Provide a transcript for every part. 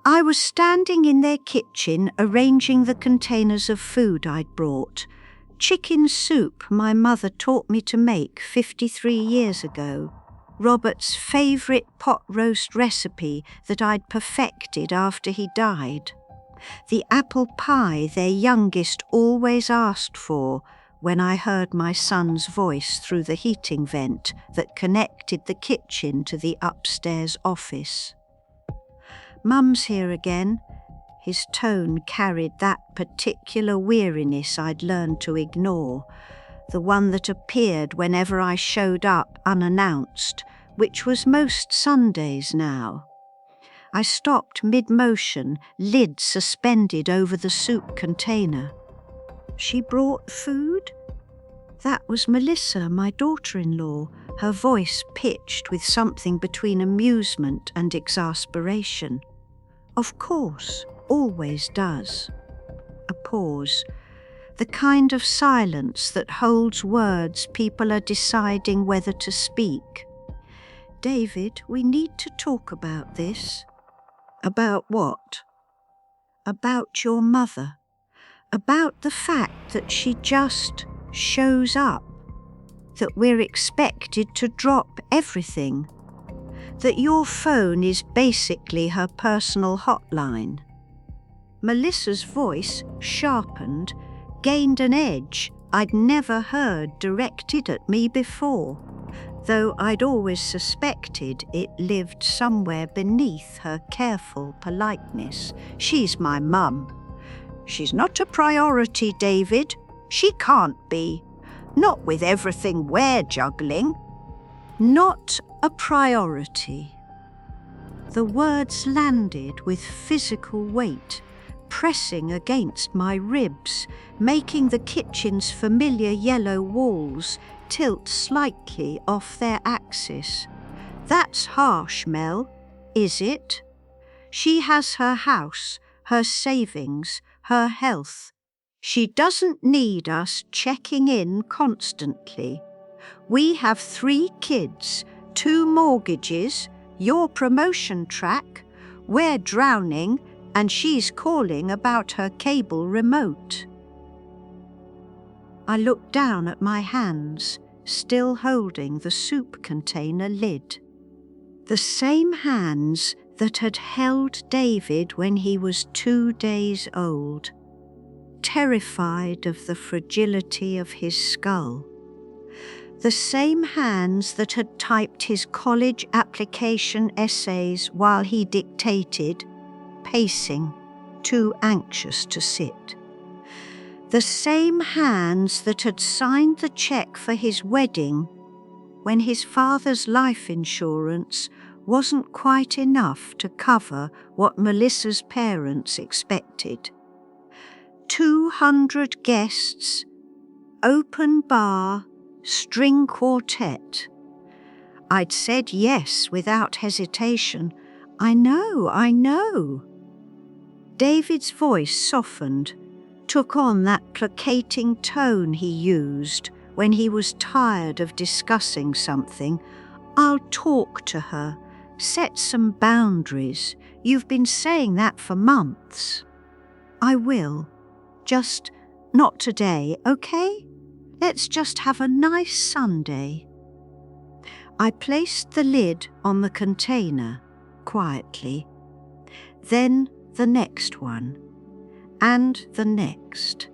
I was standing in their kitchen arranging the containers of food I'd brought. Chicken soup my mother taught me to make 53 years ago. Robert's favourite pot roast recipe that I'd perfected after he died. The apple pie their youngest always asked for when I heard my son's voice through the heating vent that connected the kitchen to the upstairs office. "Mum's here again." His tone carried that particular weariness I'd learned to ignore, the one that appeared whenever I showed up unannounced, which was most Sundays now. I stopped mid-motion, lid suspended over the soup container. "She brought food?" That was Melissa, my daughter-in-law, her voice pitched with something between amusement and exasperation. "Of course, always does." A pause. The kind of silence that holds words people are deciding whether to speak. "David, we need to talk about this." "About what?" "About your mother. About the fact that she just shows up. That we're expected to drop everything. That your phone is basically her personal hotline." Melissa's voice sharpened, gained an edge I'd never heard directed at me before, though I'd always suspected it lived somewhere beneath her careful politeness. "She's my mum." "She's not a priority, David. She can't be. Not with everything we're juggling." "Not a priority." The words landed with physical weight, pressing against my ribs, making the kitchen's familiar yellow walls tilt slightly off their axis. "That's harsh, Mel, is it? She has her house, her savings, her health. She doesn't need us checking in constantly. We have 3 kids, 2 mortgages, your promotion track. We're drowning, and she's calling about her cable remote." I looked down at my hands, still holding the soup container lid. The same hands that had held David when he was 2 days old, terrified of the fragility of his skull. The same hands that had typed his college application essays while he dictated, pacing, too anxious to sit. The same hands that had signed the check for his wedding when his father's life insurance wasn't quite enough to cover what Melissa's parents expected. 200 guests, open bar, string quartet. I'd said yes without hesitation. I know. David's voice softened, took on that placating tone he used when he was tired of discussing something. "I'll talk to her, set some boundaries. You've been saying that for months." "I will. Just not today, okay? Let's just have a nice Sunday." I placed the lid on the container, quietly. Then the next one, and the next.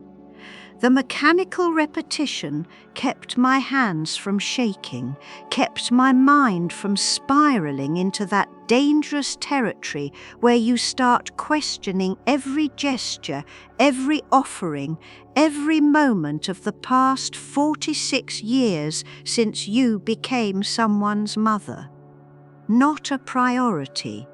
The mechanical repetition kept my hands from shaking, kept my mind from spiraling into that dangerous territory where you start questioning every gesture, every offering, every moment of the past 46 years since you became someone's mother. Not a priority.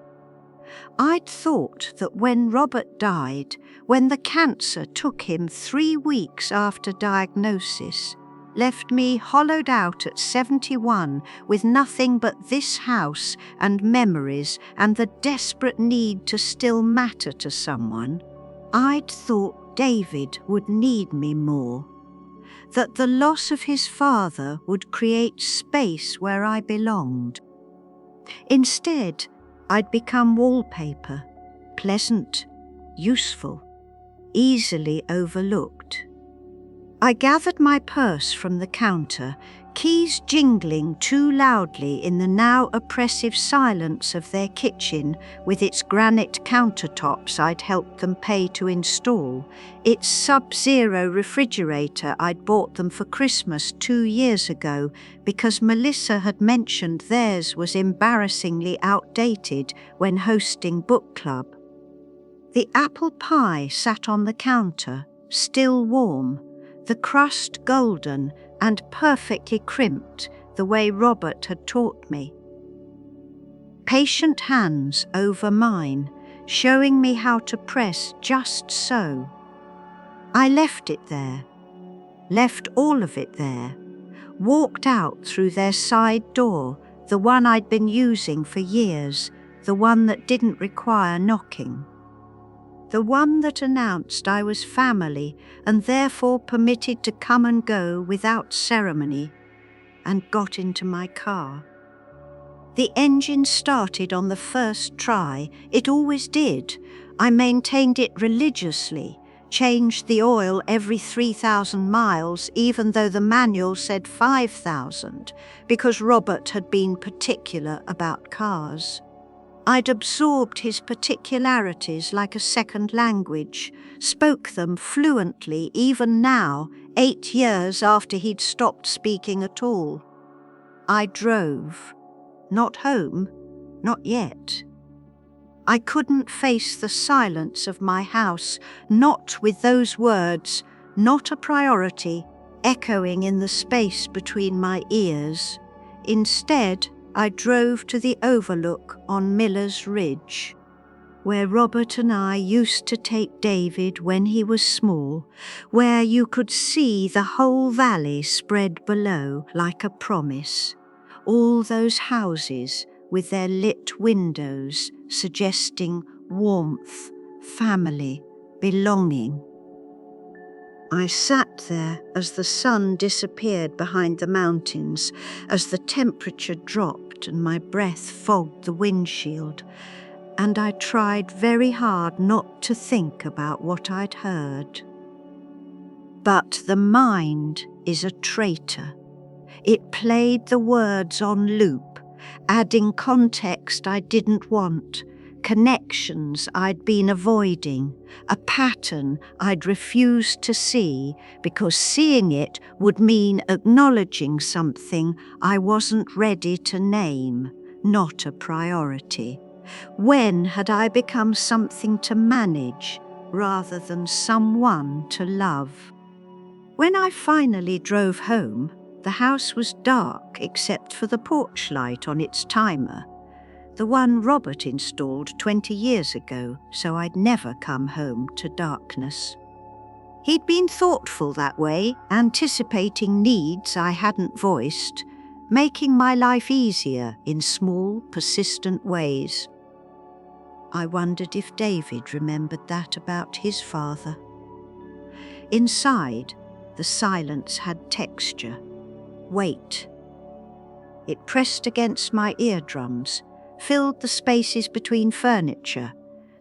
I'd thought that when Robert died, when the cancer took him 3 weeks after diagnosis, left me hollowed out at 71 with nothing but this house and memories and the desperate need to still matter to someone, I'd thought David would need me more. That the loss of his father would create space where I belonged. Instead, I'd become wallpaper, pleasant, useful, easily overlooked. I gathered my purse from the counter, keys jingling too loudly in the now oppressive silence of their kitchen with its granite countertops I'd helped them pay to install, its sub-zero refrigerator I'd bought them for Christmas 2 years ago because Melissa had mentioned theirs was embarrassingly outdated when hosting book club. The apple pie sat on the counter, still warm, the crust golden and perfectly crimped the way Robert had taught me. Patient hands over mine, showing me how to press just so. I left it there, left all of it there, walked out through their side door, the one I'd been using for years, the one that didn't require knocking. The one that announced I was family and therefore permitted to come and go without ceremony, and got into my car. The engine started on the first try. It always did. I maintained it religiously, changed the oil every 3,000 miles, even though the manual said 5,000, because Robert had been particular about cars. I'd absorbed his particularities like a second language, spoke them fluently even now, 8 years after he'd stopped speaking at all. I drove. Not home, not yet. I couldn't face the silence of my house, not with those words, not a priority, echoing in the space between my ears. Instead, I drove to the overlook on Miller's Ridge, where Robert and I used to take David when he was small, where you could see the whole valley spread below like a promise, all those houses with their lit windows suggesting warmth, family, belonging. I sat there as the sun disappeared behind the mountains, as the temperature dropped and my breath fogged the windshield, and I tried very hard not to think about what I'd heard. But the mind is a traitor. It played the words on loop, adding context I didn't want, connections I'd been avoiding, a pattern I'd refused to see because seeing it would mean acknowledging something I wasn't ready to name, not a priority. When had I become something to manage rather than someone to love? When I finally drove home, the house was dark except for the porch light on its timer, the one Robert installed 20 years ago, so I'd never come home to darkness. He'd been thoughtful that way, anticipating needs I hadn't voiced, making my life easier in small, persistent ways. I wondered if David remembered that about his father. Inside, the silence had texture, weight. It pressed against my eardrums, filled the spaces between furniture,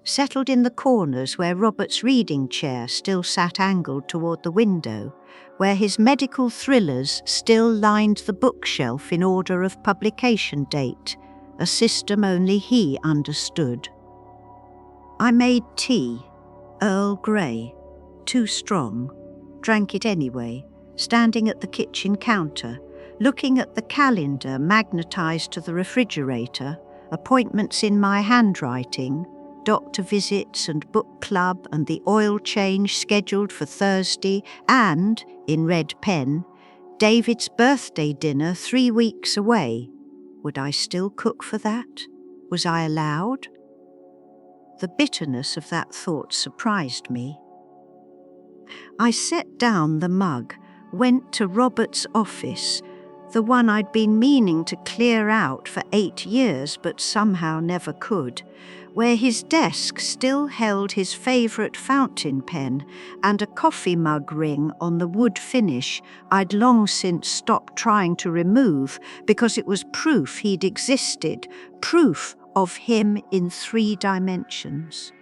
settled in the corners where Robert's reading chair still sat angled toward the window, where his medical thrillers still lined the bookshelf in order of publication date, a system only he understood. I made tea, Earl Grey, too strong, drank it anyway, standing at the kitchen counter, looking at the calendar magnetized to the refrigerator, appointments in my handwriting, doctor visits and book club and the oil change scheduled for Thursday, and, in red pen, David's birthday dinner 3 weeks away. Would I still cook for that? Was I allowed? The bitterness of that thought surprised me. I set down the mug, went to Robert's office, the one I'd been meaning to clear out for 8 years but somehow never could, where his desk still held his favourite fountain pen and a coffee mug ring on the wood finish I'd long since stopped trying to remove because it was proof he'd existed, proof of him in 3 dimensions.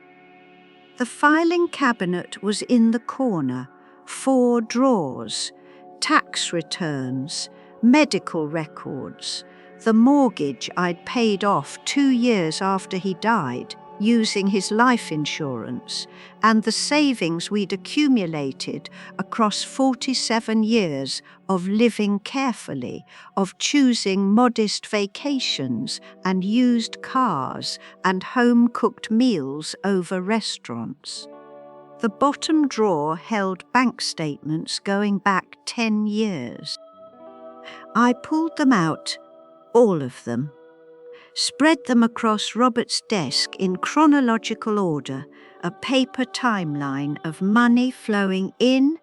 The filing cabinet was in the corner, 4 drawers, tax returns, medical records, the mortgage I'd paid off 2 years after he died, using his life insurance, and the savings we'd accumulated across 47 years of living carefully, of choosing modest vacations and used cars and home-cooked meals over restaurants. The bottom drawer held bank statements going back 10 years. I pulled them out, all of them, spread them across Robert's desk in chronological order, a paper timeline of money flowing in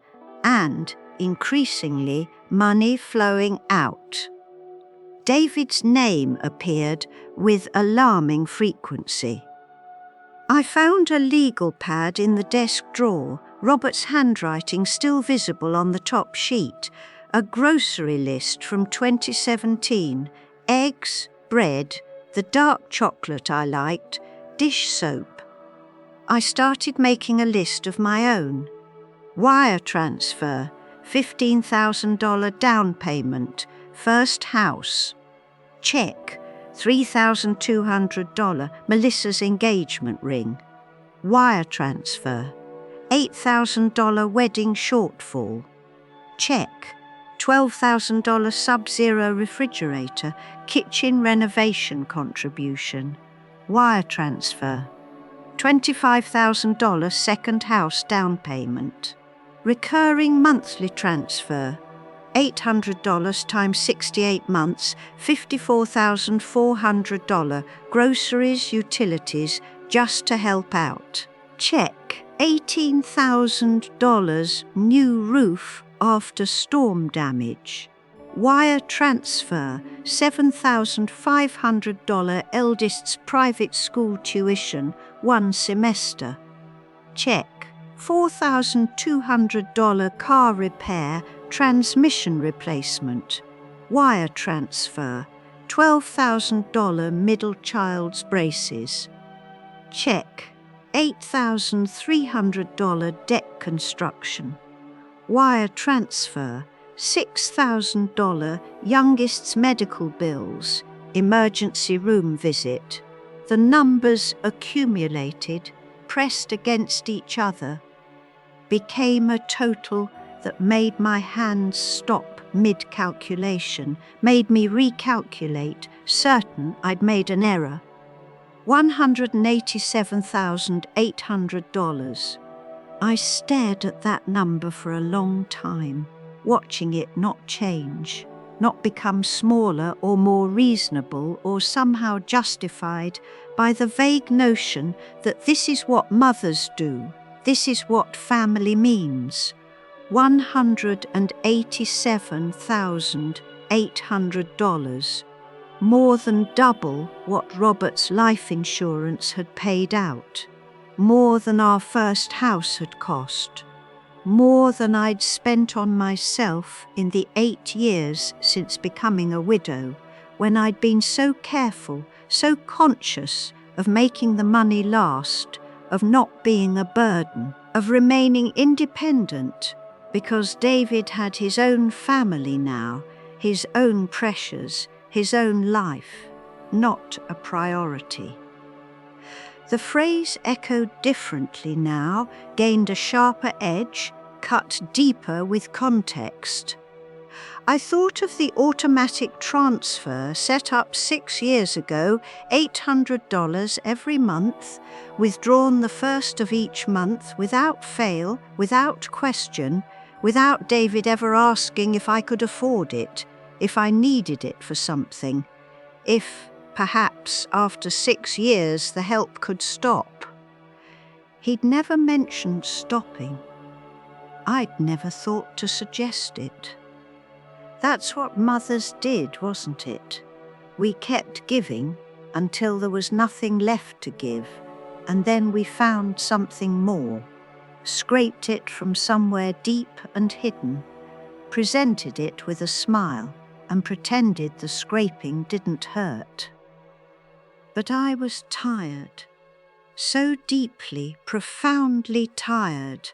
and, increasingly, money flowing out. David's name appeared with alarming frequency. I found a legal pad in the desk drawer, Robert's handwriting still visible on the top sheet, a grocery list from 2017, eggs, bread, the dark chocolate I liked, dish soap. I started making a list of my own. Wire transfer, $15,000 down payment, first house. Check, $3,200, Melissa's engagement ring. Wire transfer, $8,000 wedding shortfall. Check, $12,000 Sub-Zero refrigerator, kitchen renovation contribution. Wire transfer, $25,000 second house down payment. Recurring monthly transfer, $800 times 68 months, $54,400, groceries, utilities, just to help out. Check, $18,000 new roof after storm damage. Wire transfer, $7,500 eldest's private school tuition, 1 semester. Check, $4,200 car repair, transmission replacement. Wire transfer, $12,000 middle child's braces. Check, $8,300 deck construction. Wire transfer, $6,000 youngest's medical bills, emergency room visit. The numbers accumulated, pressed against each other, became a total that made my hands stop mid-calculation, made me recalculate, certain I'd made an error. $187,800. I stared at that number for a long time, watching it not change, not become smaller or more reasonable or somehow justified by the vague notion that this is what mothers do, this is what family means. $187,800, more than double what Robert's life insurance had paid out, more than our first house had cost, more than I'd spent on myself in the 8 years since becoming a widow, when I'd been so careful, so conscious of making the money last, of not being a burden, of remaining independent, because David had his own family now, his own pressures, his own life, not a priority. The phrase echoed differently now, gained a sharper edge, cut deeper with context. I thought of the automatic transfer set up 6 years ago, $800 every month, withdrawn the first of each month without fail, without question, without David ever asking if I could afford it, if I needed it for something, if, perhaps, after 6 years the help could stop. He'd never mentioned stopping. I'd never thought to suggest it. That's what mothers did, wasn't it? We kept giving until there was nothing left to give, and then we found something more, scraped it from somewhere deep and hidden, presented it with a smile, and pretended the scraping didn't hurt. But I was tired. So deeply, profoundly tired,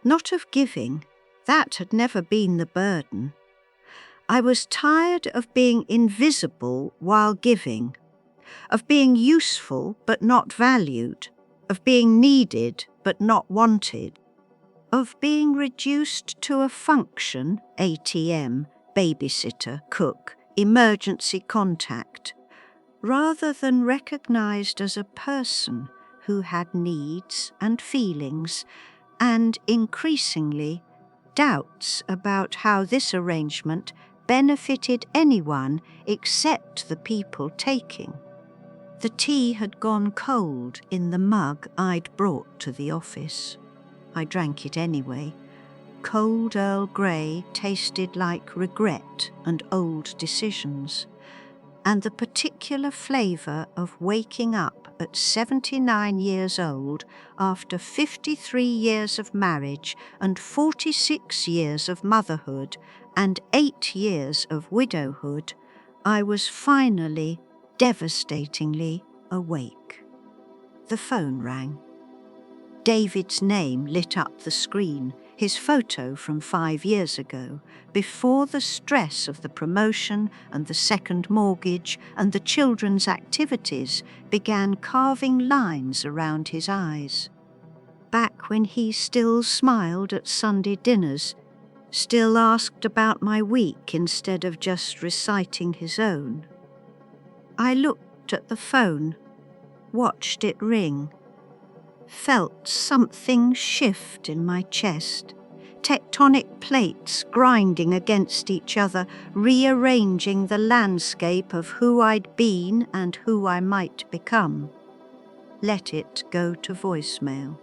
not of giving, that had never been the burden. I was tired of being invisible while giving, of being useful but not valued, of being needed but not wanted, of being reduced to a function, ATM, babysitter, cook, emergency contact, rather than recognized as a person who had needs and feelings, and increasingly doubts about how this arrangement benefited anyone except the people taking. The tea had gone cold in the mug I'd brought to the office. I drank it anyway. Cold Earl Grey tasted like regret and old decisions, and the particular flavour of waking up at 79 years old after 53 years of marriage and 46 years of motherhood and 8 years of widowhood, I was finally, devastatingly awake. The phone rang. David's name lit up the screen, his photo from 5 years ago, before the stress of the promotion and the second mortgage and the children's activities began carving lines around his eyes. Back when he still smiled at Sunday dinners, still asked about my week instead of just reciting his own. I looked at the phone, watched it ring, felt something shift in my chest, tectonic plates grinding against each other, rearranging the landscape of who I'd been and who I might become. Let it go to voicemail.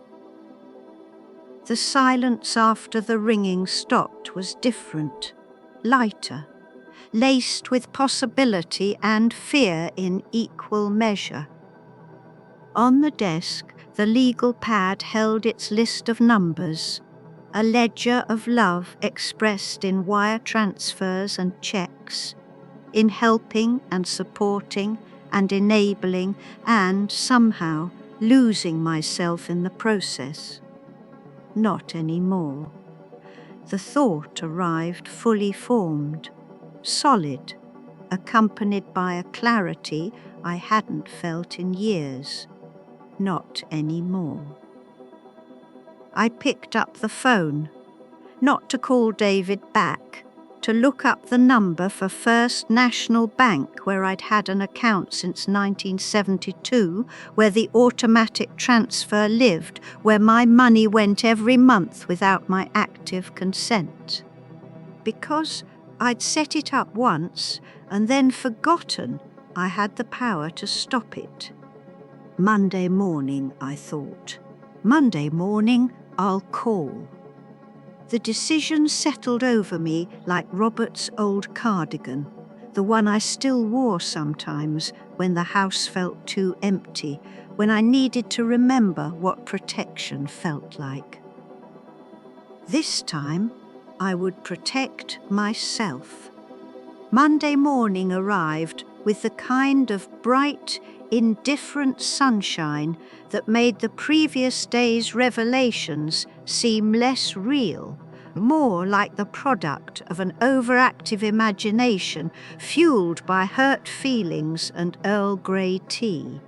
The silence after the ringing stopped was different, lighter, laced with possibility and fear in equal measure. On the desk, the legal pad held its list of numbers, a ledger of love expressed in wire transfers and checks, in helping and supporting and enabling and, somehow, losing myself in the process. Not anymore. The thought arrived fully formed, solid, accompanied by a clarity I hadn't felt in years. Not anymore. I picked up the phone, not to call David back, to look up the number for First National Bank, where I'd had an account since 1972, where the automatic transfer lived, where my money went every month without my active consent. Because I'd set it up once and then forgotten I had the power to stop it. Monday morning, I thought. Monday morning, I'll call. The decision settled over me like Robert's old cardigan, the one I still wore sometimes when the house felt too empty, when I needed to remember what protection felt like. This time, I would protect myself. Monday morning arrived with the kind of bright, indifferent sunshine that made the previous day's revelations seem less real, more like the product of an overactive imagination fueled by hurt feelings and Earl Grey tea.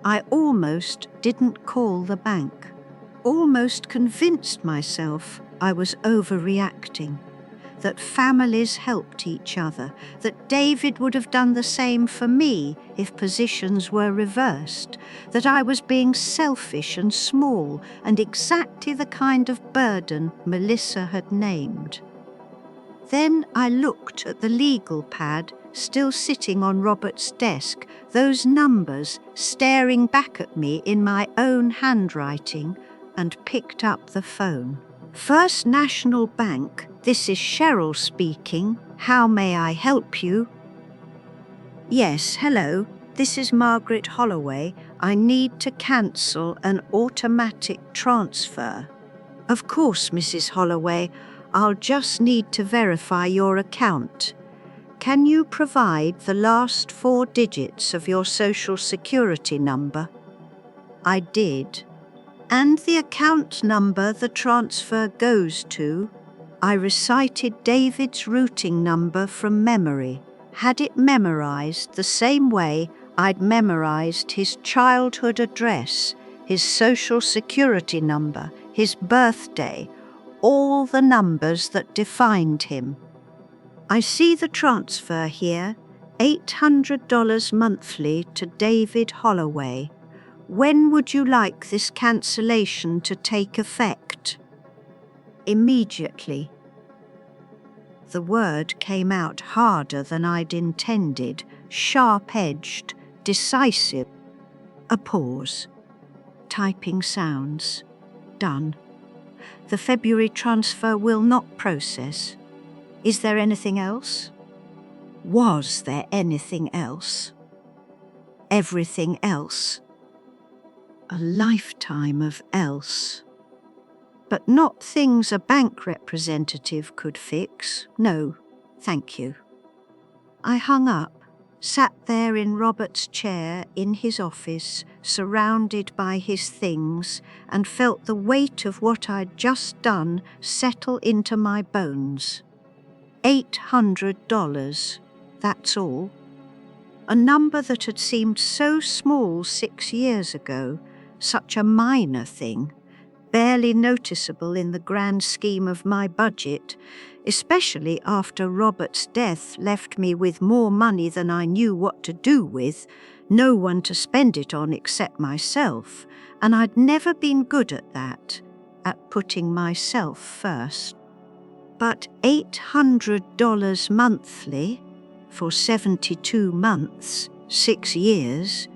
I almost didn't call the bank, almost convinced myself I was overreacting, that families helped each other, that David would have done the same for me if positions were reversed, that I was being selfish and small and exactly the kind of burden Melissa had named. Then I looked at the legal pad still sitting on Robert's desk, those numbers staring back at me in my own handwriting, and picked up the phone. First National Bank, this is Cheryl speaking. How may I help you? Yes, hello. This is Margaret Holloway. I need to cancel an automatic transfer. Of course, Mrs. Holloway. I'll just need to verify your account. Can you provide the last 4 digits of your Social Security number? I did. And the account number the transfer goes to. I recited David's routing number from memory, had it memorized the same way I'd memorized his childhood address, his social security number, his birthday, all the numbers that defined him. I see the transfer here, $800 monthly to David Holloway. When would you like this cancellation to take effect? Immediately. The word came out harder than I'd intended, sharp-edged, decisive. A pause. Typing sounds. Done. The February transfer will not process. Is there anything else? Was there anything else? Everything else. A lifetime of else. But not things a bank representative could fix. No, thank you. I hung up, sat there in Robert's chair in his office, surrounded by his things, and felt the weight of what I'd just done settle into my bones. $800, that's all. A number that had seemed so small 6 years ago, such a minor thing, barely noticeable in the grand scheme of my budget, especially after Robert's death left me with more money than I knew what to do with, no one to spend it on except myself, and I'd never been good at that, at putting myself first. But $800 monthly, for 72 months, 6 years,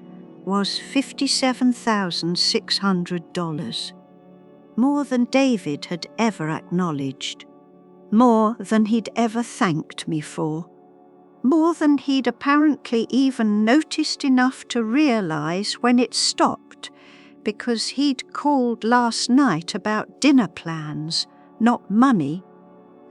was $57,600. More than David had ever acknowledged. More than he'd ever thanked me for. More than he'd apparently even noticed enough to realize when it stopped, because he'd called last night about dinner plans, not money,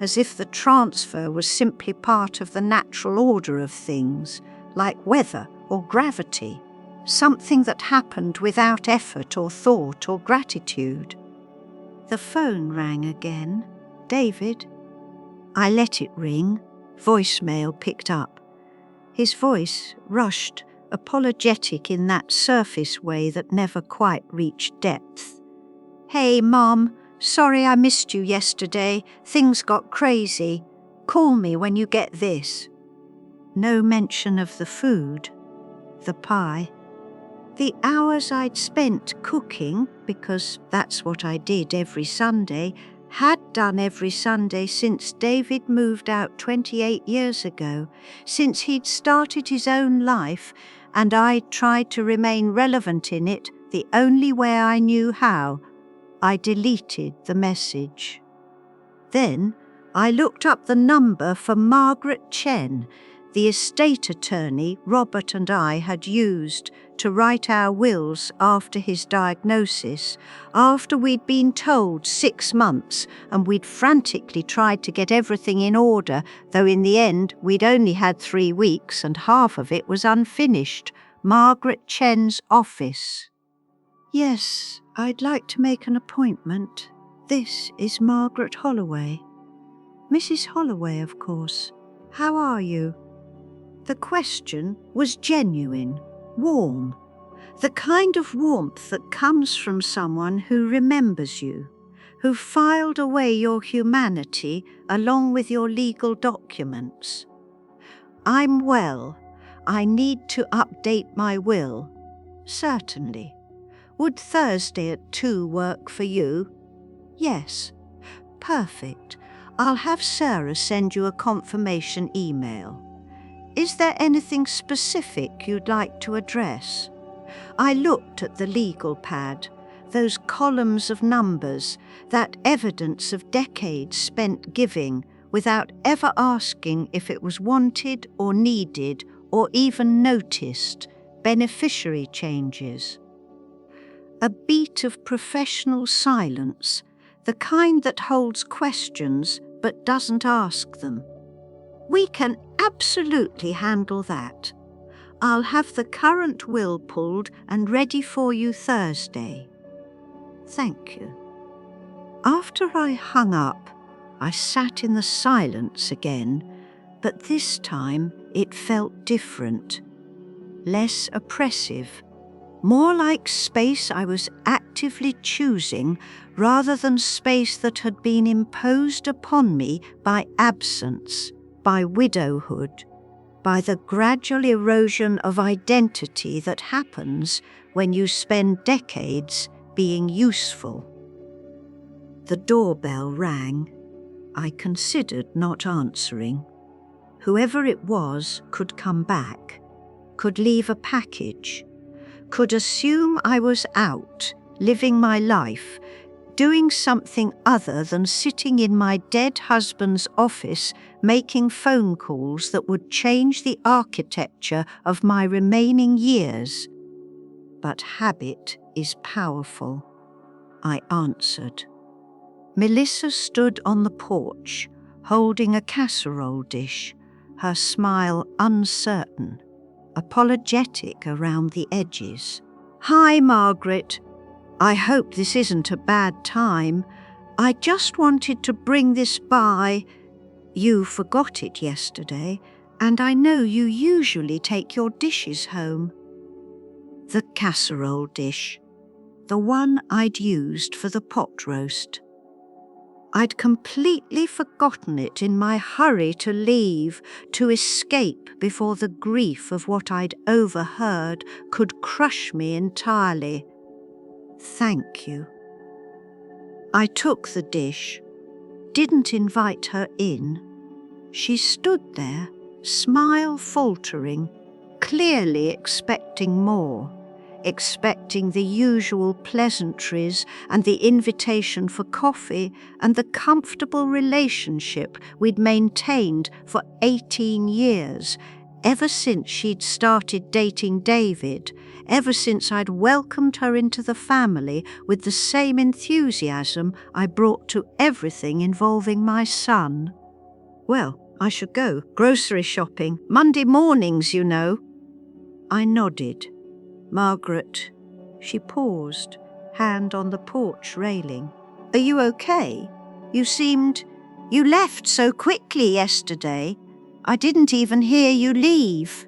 as if the transfer was simply part of the natural order of things, like weather or gravity, something that happened without effort or thought or gratitude. The phone rang again. David? I let it ring. Voicemail picked up. His voice rushed, apologetic in that surface way that never quite reached depth. Hey, Mom. Sorry I missed you yesterday. Things got crazy. Call me when you get this. No mention of the food. The pie. The hours I'd spent cooking, because that's what I did every Sunday, had done every Sunday since David moved out 28 years ago, since he'd started his own life, and I'd tried to remain relevant in it the only way I knew how. I deleted the message. Then I looked up the number for Margaret Chen, the estate attorney Robert and I had used to write our wills after his diagnosis, after we'd been told 6 months and we'd frantically tried to get everything in order, though in the end we'd only had 3 weeks and half of it was unfinished. Margaret Chen's office. Yes, I'd like to make an appointment. This is Margaret Holloway. Mrs. Holloway, of course. How are you? The question was genuine, warm. The kind of warmth that comes from someone who remembers you, who filed away your humanity along with your legal documents. I'm well. I need to update my will. Certainly. Would Thursday at 2 work for you? Yes. Perfect. I'll have Sarah send you a confirmation email. Is there anything specific you'd like to address? I looked at the legal pad, those columns of numbers, that evidence of decades spent giving without ever asking if it was wanted or needed or even noticed, beneficiary changes. A beat of professional silence, the kind that holds questions but doesn't ask them. We can absolutely handle that. I'll have the current will pulled and ready for you Thursday. Thank you. After I hung up, I sat in the silence again, but this time it felt different, less oppressive, more like space I was actively choosing rather than space that had been imposed upon me by absence, by widowhood, by the gradual erosion of identity that happens when you spend decades being useful. The doorbell rang. I considered not answering. Whoever it was could come back, could leave a package, could assume I was out, living my life, doing something other than sitting in my dead husband's office making phone calls that would change the architecture of my remaining years. But habit is powerful. I answered. Melissa stood on the porch, holding a casserole dish, her smile uncertain, apologetic around the edges. "Hi, Margaret. I hope this isn't a bad time. I just wanted to bring this by. You forgot it yesterday, and I know you usually take your dishes home." The casserole dish, the one I'd used for the pot roast. I'd completely forgotten it in my hurry to leave, to escape before the grief of what I'd overheard could crush me entirely. Thank you. I took the dish, didn't invite her in. She stood there, smile faltering, clearly expecting more, expecting the usual pleasantries and the invitation for coffee and the comfortable relationship we'd maintained for 18 years, ever since she'd started dating David, ever since I'd welcomed her into the family with the same enthusiasm I brought to everything involving my son. Well, I should go grocery shopping, Monday mornings, you know. I nodded. Margaret. She paused, hand on the porch railing. Are you okay? You left so quickly yesterday. I didn't even hear you leave.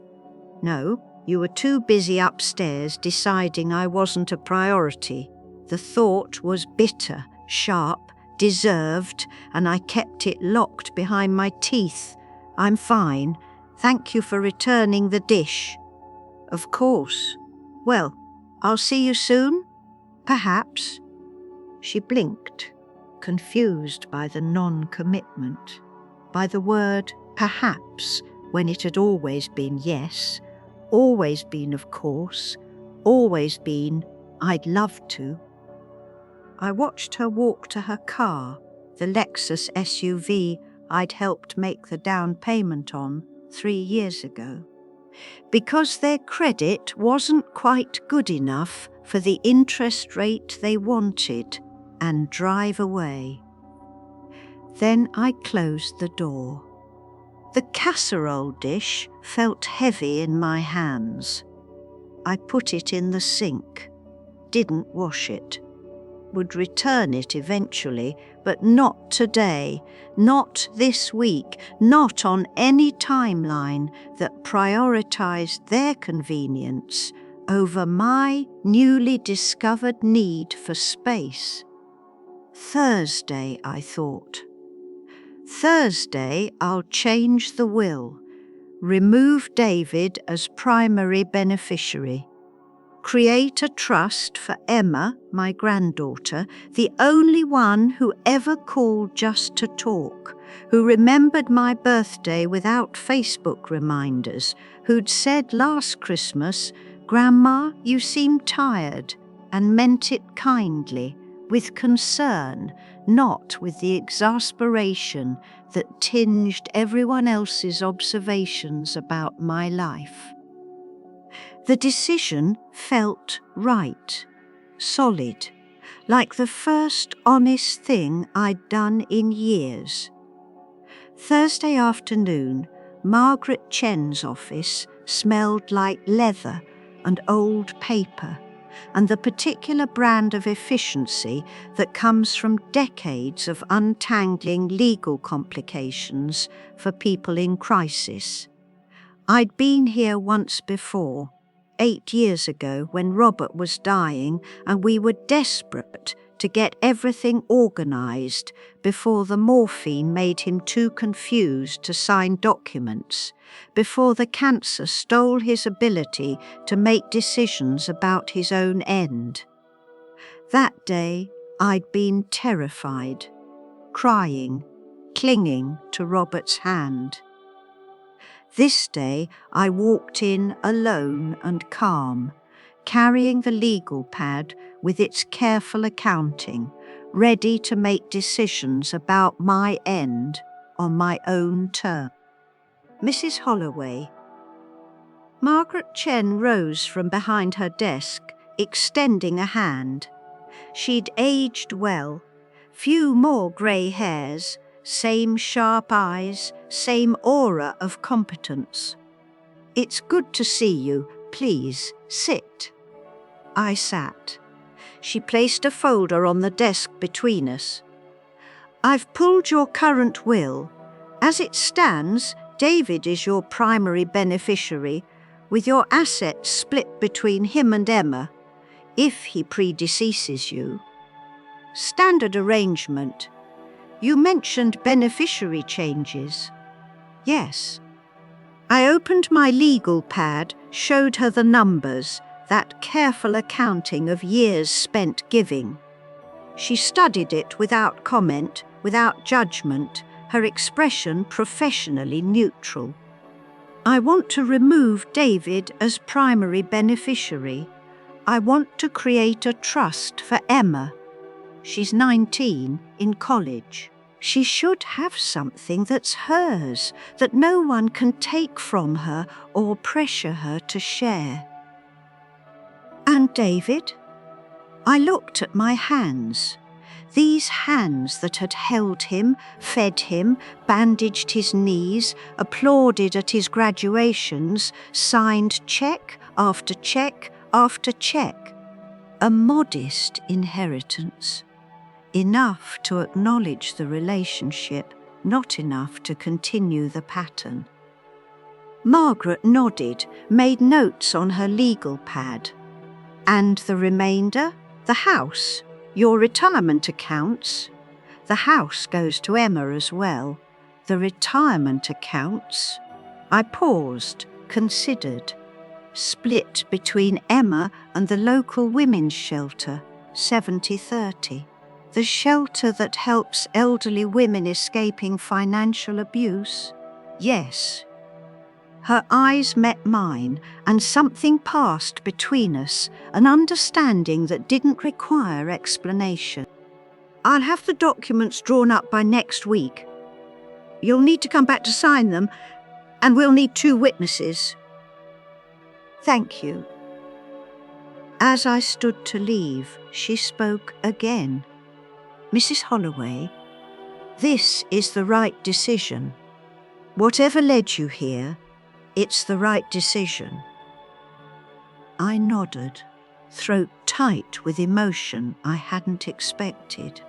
No, you were too busy upstairs deciding I wasn't a priority. The thought was bitter, sharp, deserved, and I kept it locked behind my teeth. I'm fine. Thank you for returning the dish. Of course. Well, I'll see you soon? Perhaps. She blinked, confused by the non-commitment, by the word perhaps when it had always been yes, always been of course, always been I'd love to. I watched her walk to her car, the Lexus SUV I'd helped make the down payment on 3 years ago. Because their credit wasn't quite good enough for the interest rate they wanted, and drive away. Then I closed the door. The casserole dish felt heavy in my hands. I put it in the sink, didn't wash it. Would return it eventually, but not today, not this week, not on any timeline that prioritized their convenience over my newly discovered need for space. Thursday, I thought. Thursday, I'll change the will, remove David as primary beneficiary. Create a trust for Emma, my granddaughter, the only one who ever called just to talk, who remembered my birthday without Facebook reminders, who'd said last Christmas, "Grandma, you seem tired," and meant it kindly, with concern, not with the exasperation that tinged everyone else's observations about my life. The decision felt right, solid, like the first honest thing I'd done in years. Thursday afternoon, Margaret Chen's office, smelled like leather and old paper, and the particular brand of efficiency that comes from decades of untangling legal complications for people in crisis. I'd been here once before, 8 years ago, when Robert was dying, and we were desperate to get everything organised before the morphine made him too confused to sign documents, before the cancer stole his ability to make decisions about his own end. That day, I'd been terrified, crying, clinging to Robert's hand. This day, I walked in alone and calm, carrying the legal pad with its careful accounting, ready to make decisions about my end on my own terms. Mrs. Holloway. Margaret Chen rose from behind her desk, extending a hand. She'd aged well, few more grey hairs, same sharp eyes, same aura of competence. "It's good to see you. Please, sit." I sat. She placed a folder on the desk between us. "I've pulled your current will. As it stands, David is your primary beneficiary, with your assets split between him and Emma, if he predeceases you. Standard arrangement. You mentioned beneficiary changes." "Yes." I opened my legal pad, showed her the numbers, that careful accounting of years spent giving. She studied it without comment, without judgment, her expression professionally neutral. "I want to remove David as primary beneficiary. I want to create a trust for Emma. She's 19, in college. She should have something that's hers, that no one can take from her or pressure her to share." "And David?" I looked at my hands. These hands that had held him, fed him, bandaged his knees, applauded at his graduations, signed cheque after cheque after cheque. A modest inheritance. Enough to acknowledge the relationship, not enough to continue the pattern. Margaret nodded, made notes on her legal pad. "And the remainder? The house? Your retirement accounts?" "The house goes to Emma as well. The retirement accounts?" I paused, considered. "Split between Emma and the local women's shelter, 70-30. The shelter that helps elderly women escaping financial abuse?" "Yes." Her eyes met mine, and something passed between us, an understanding that didn't require explanation. "I'll have the documents drawn up by next week. You'll need to come back to sign them, and we'll need 2 witnesses." "Thank you." As I stood to leave, she spoke again. "Mrs. Holloway, this is the right decision. Whatever led you here, it's the right decision." I nodded, throat tight with emotion I hadn't expected.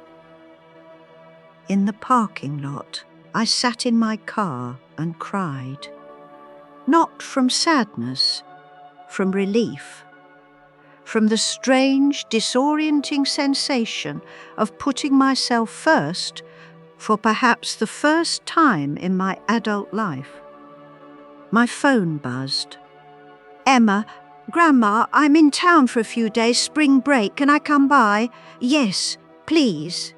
In the parking lot, I sat in my car and cried. Not from sadness, from relief. From the strange, disorienting sensation of putting myself first for perhaps the first time in my adult life. My phone buzzed. "Emma, Grandma, I'm in town for a few days, spring break. Can I come by?" "Yes, please."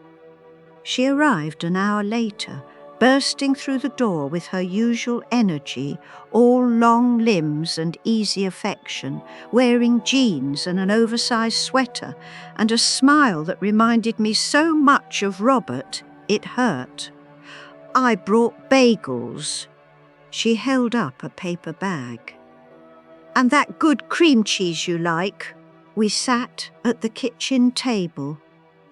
She arrived an hour later, bursting through the door with her usual energy, all long limbs and easy affection, wearing jeans and an oversized sweater, and a smile that reminded me so much of Robert, it hurt. "I brought bagels." She held up a paper bag. "And that good cream cheese you like." We sat at the kitchen table,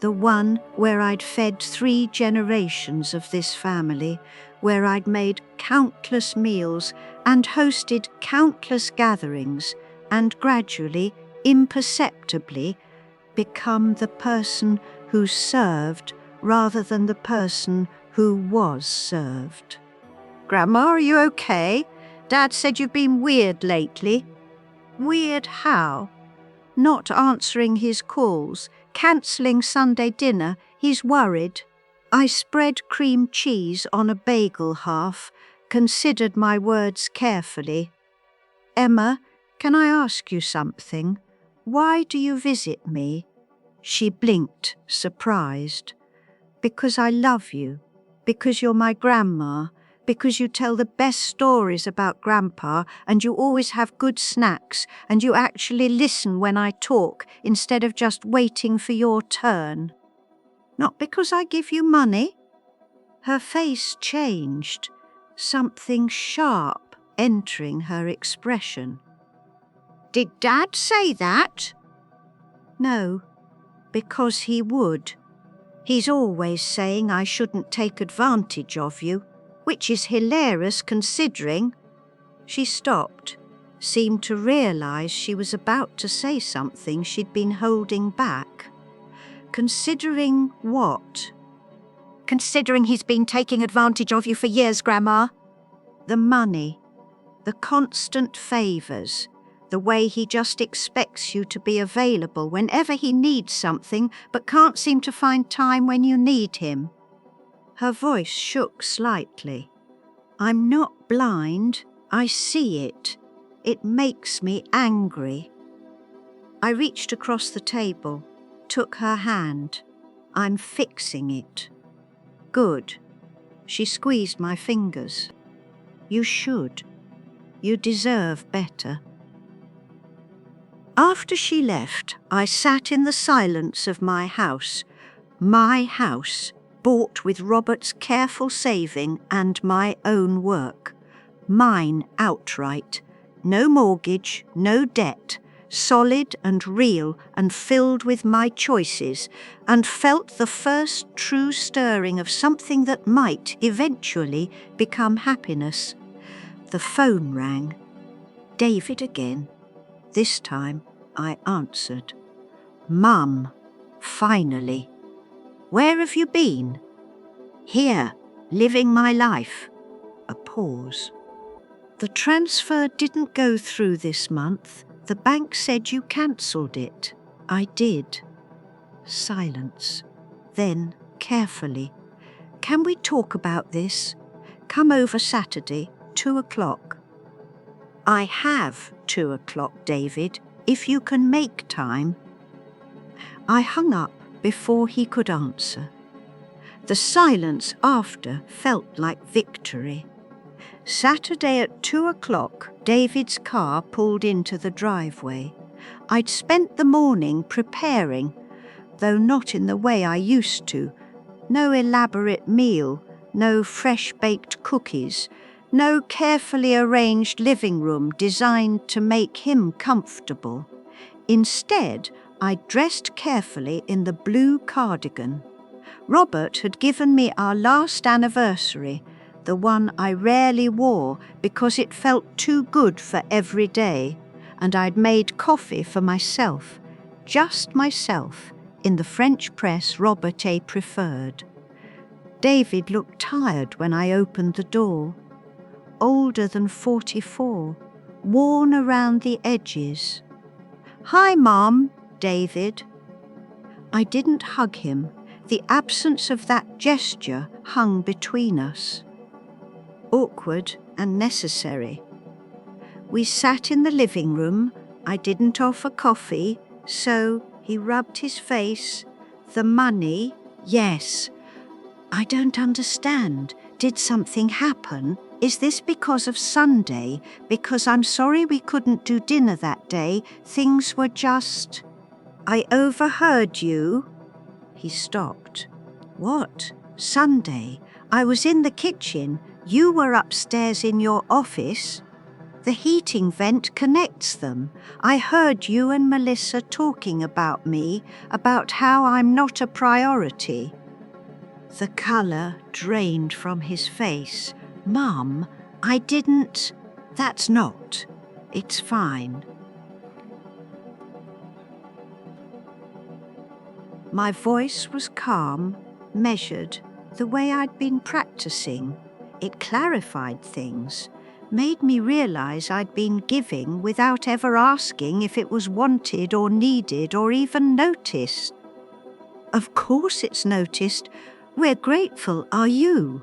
the one where I'd fed 3 generations of this family, where I'd made countless meals and hosted countless gatherings and gradually, imperceptibly, become the person who served rather than the person who was served. Grandma, are you okay? Dad said you've been weird lately. Weird how? Not answering his calls, cancelling Sunday dinner, he's worried. I spread cream cheese on a bagel half, considered my words carefully. Emma, can I ask you something? Why do you visit me? She blinked, surprised. Because I love you. Because you're my grandma. Because you tell the best stories about Grandpa and you always have good snacks and you actually listen when I talk instead of just waiting for your turn. Not because I give you money? Her face changed, something sharp entering her expression. Did Dad say that? No, because he would. He's always saying I shouldn't take advantage of you, which is hilarious considering. She stopped, seemed to realise she was about to say something she'd been holding back. Considering what? Considering he's been taking advantage of you for years, Grandma. The money, the constant favours, the way he just expects you to be available whenever he needs something but can't seem to find time when you need him. Her voice shook slightly. I'm not blind. I see it. It makes me angry. I reached across the table, took her hand. I'm fixing it. Good. She squeezed my fingers. You should. You deserve better. After she left, I sat in the silence of my house, bought with Robert's careful saving and my own work. Mine outright. No mortgage, no debt, solid and real and filled with my choices, and felt the first true stirring of something that might eventually become happiness. The phone rang. David again. This time I answered. Mum, finally. Where have you been? Here, living my life. A pause. The transfer didn't go through this month. The bank said you cancelled it. I did. Silence. Then, carefully. Can we talk about this? Come over Saturday, 2:00. I have 2:00, David, if you can make time. I hung up before he could answer. The silence after felt like victory. Saturday at 2:00, David's car pulled into the driveway. I'd spent the morning preparing, though not in the way I used to. No elaborate meal, no fresh-baked cookies, no carefully arranged living room designed to make him comfortable. Instead, I dressed carefully in the blue cardigan. Robert had given me our last anniversary, the one I rarely wore because it felt too good for every day, and I'd made coffee for myself, just myself, in the French press Robert preferred. David looked tired when I opened the door. Older than 44, worn around the edges. Hi, Mom, David. I didn't hug him. The absence of that gesture hung between us. Awkward and necessary. We sat in the living room. I didn't offer coffee, so he rubbed his face. The money, yes. I don't understand. Did something happen? Is this because of Sunday? Because I'm sorry we couldn't do dinner that day. Things were just... I overheard you. He stopped. What? Sunday? I was in the kitchen. You were upstairs in your office. The heating vent connects them. I heard you and Melissa talking about me, about how I'm not a priority. The colour drained from his face. "Mum, I didn't. That's not. It's fine." My voice was calm, measured, the way I'd been practicing. It clarified things, made me realise I'd been giving without ever asking if it was wanted or needed or even noticed. "Of course it's noticed. We're grateful, are you?"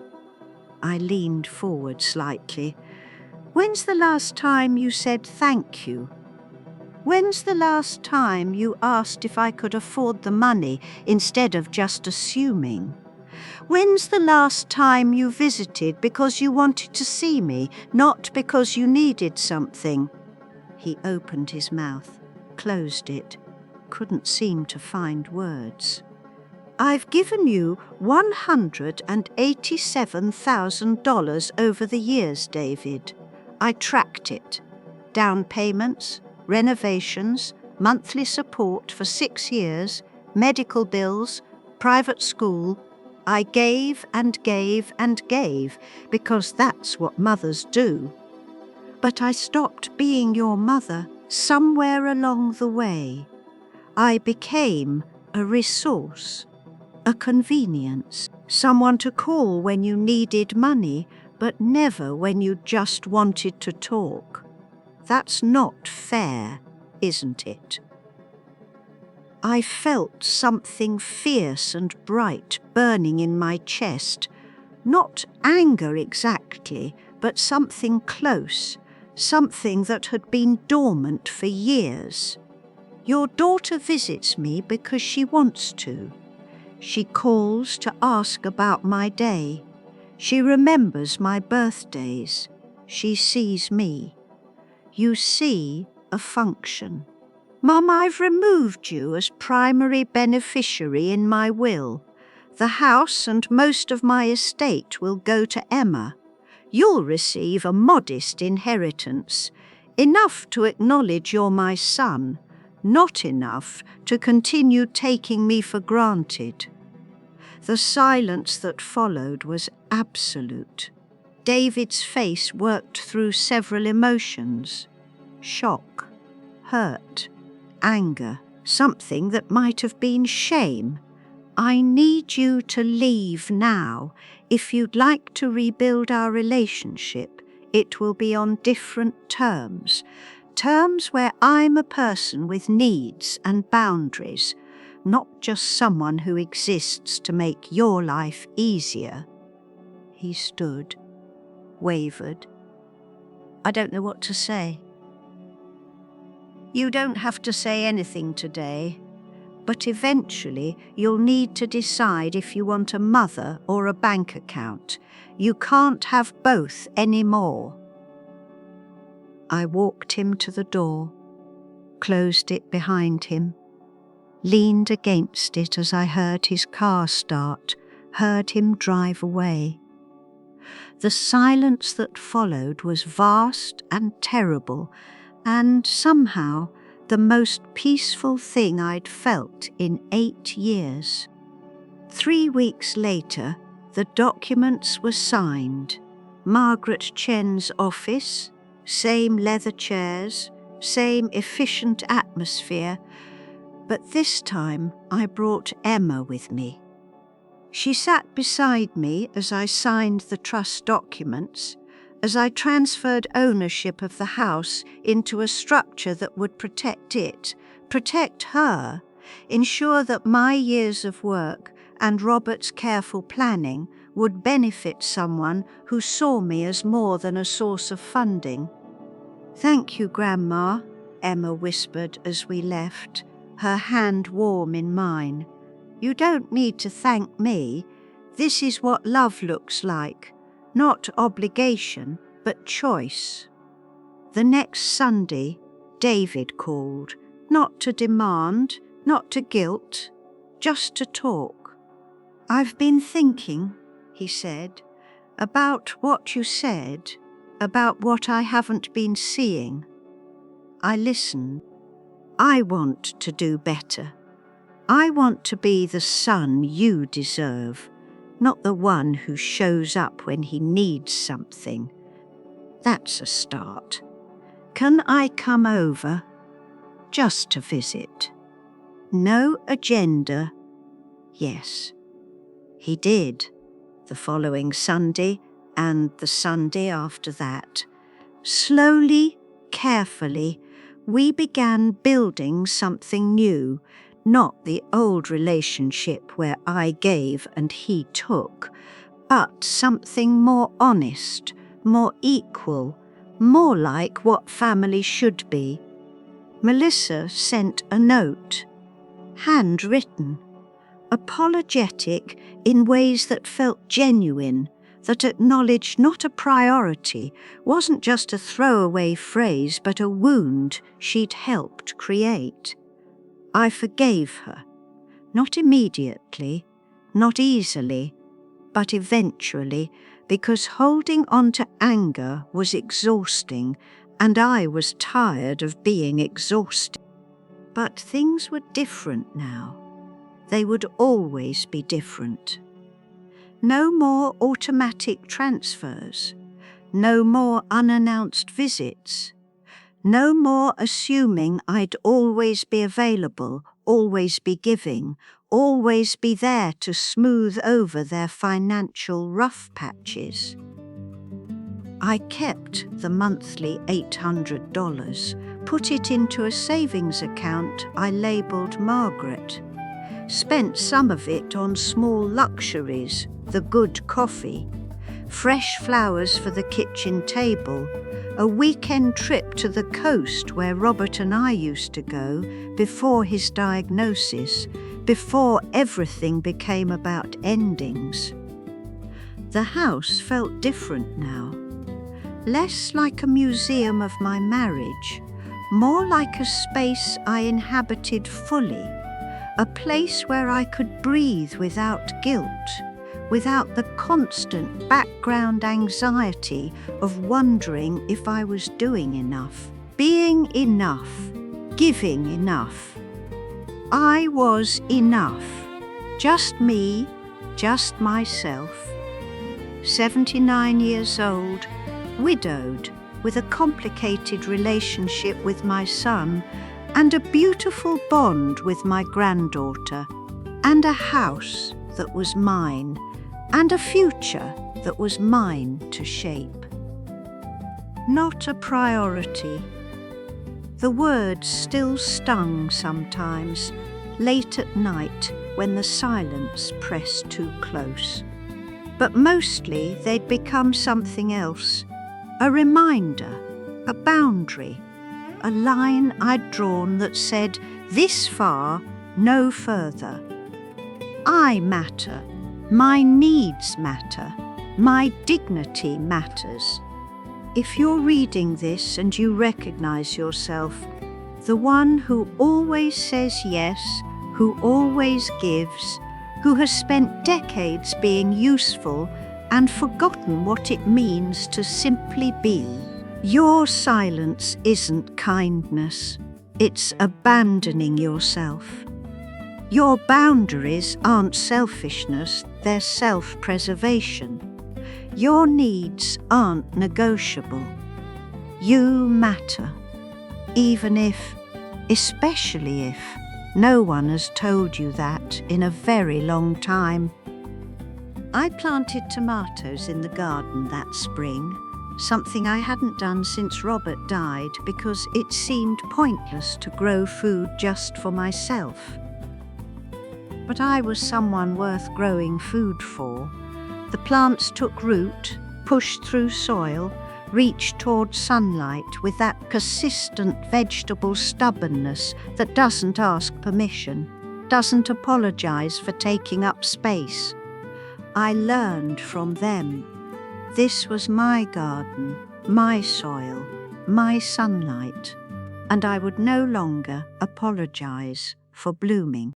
I leaned forward slightly. "When's the last time you said thank you? When's the last time you asked if I could afford the money instead of just assuming? When's the last time you visited because you wanted to see me, not because you needed something?" He opened his mouth, closed it, couldn't seem to find words. "I've given you $187,000 over the years, David. I tracked it. Down payments, renovations, monthly support for 6 years, medical bills, private school. I gave and gave and gave because that's what mothers do. But I stopped being your mother somewhere along the way. I became a resource, a convenience, someone to call when you needed money, but never when you just wanted to talk. That's not fair, isn't it?" I felt something fierce and bright burning in my chest. Not anger exactly, but something close, something that had been dormant for years. "Your daughter visits me because she wants to. She calls to ask about my day. She remembers my birthdays. She sees me. You see a function. Mum, I've removed you as primary beneficiary in my will. The house and most of my estate will go to Emma. You'll receive a modest inheritance, enough to acknowledge you're my son, not enough to continue taking me for granted." The silence that followed was absolute. David's face worked through several emotions: shock, hurt, anger, something that might have been shame. "I need you to leave now. If you'd like to rebuild our relationship, it will be on different terms. Terms where I'm a person with needs and boundaries, not just someone who exists to make your life easier." He stood, wavered. "I don't know what to say." "You don't have to say anything today, but eventually you'll need to decide if you want a mother or a bank account. You can't have both anymore." I walked him to the door, closed it behind him, leaned against it as I heard his car start, heard him drive away. The silence that followed was vast and terrible, and somehow the most peaceful thing I'd felt in 8 years. 3 weeks later, the documents were signed. Margaret Chen's office, same leather chairs, same efficient atmosphere, but this time I brought Emma with me. She sat beside me as I signed the trust documents, as I transferred ownership of the house into a structure that would protect it, protect her, ensure that my years of work and Robert's careful planning would benefit someone who saw me as more than a source of funding. "Thank you, Grandma," Emma whispered as we left, her hand warm in mine. "You don't need to thank me. This is what love looks like. Not obligation, but choice." The next Sunday, David called, not to demand, not to guilt, just to talk. "I've been thinking," he said, "about what you said, about what I haven't been seeing." I listened. "I want to do better. I want to be the son you deserve. not the one who shows up when he needs something. That's a start. Can I come over? Just to visit. No agenda. Yes. He did, the following Sunday and the Sunday after that. Slowly, carefully, we began building something new, not the old relationship where I gave and he took, but something more honest, more equal, more like what family should be. Melissa sent a note, handwritten, apologetic in ways that felt genuine, that acknowledged not a priority, wasn't just a throwaway phrase, but a wound she'd helped create. I forgave her, not immediately, not easily, but eventually, because holding on to anger was exhausting, and I was tired of being exhausted. But things were different now. They would always be different. No more automatic transfers, no more unannounced visits, no more assuming I'd always be available, always be giving, always be there to smooth over their financial rough patches. I kept the monthly $800, put it into a savings account I labelled Margaret, spent some of it on small luxuries, the good coffee, fresh flowers for the kitchen table, a weekend trip to the coast where Robert and I used to go before his diagnosis, before everything became about endings. The house felt different now, less like a museum of my marriage, more like a space I inhabited fully, a place where I could breathe without guilt, without the constant background anxiety of wondering if I was doing enough, being enough, giving enough. I was enough, just me, just myself. 79 years old, widowed, with a complicated relationship with my son, and a beautiful bond with my granddaughter, and a house that was mine, and a future that was mine to shape. Not a priority. The words still stung sometimes, late at night when the silence pressed too close. But mostly they'd become something else, a reminder, a boundary, a line I'd drawn that said, this far, no further. I matter, my needs matter, my dignity matters. If you're reading this and you recognize yourself, the one who always says yes, who always gives, who has spent decades being useful and forgotten what it means to simply be, your silence isn't kindness, it's abandoning yourself. Your boundaries aren't selfishness, they're self-preservation. Your needs aren't negotiable. You matter, even if, especially if, no one has told you that in a very long time. I planted tomatoes in the garden that spring, something I hadn't done since Robert died because it seemed pointless to grow food just for myself. But I was someone worth growing food for. The plants took root, pushed through soil, reached toward sunlight with that persistent vegetable stubbornness that doesn't ask permission, doesn't apologize for taking up space. I learned from them. This was my garden, my soil, my sunlight, and I would no longer apologize for blooming.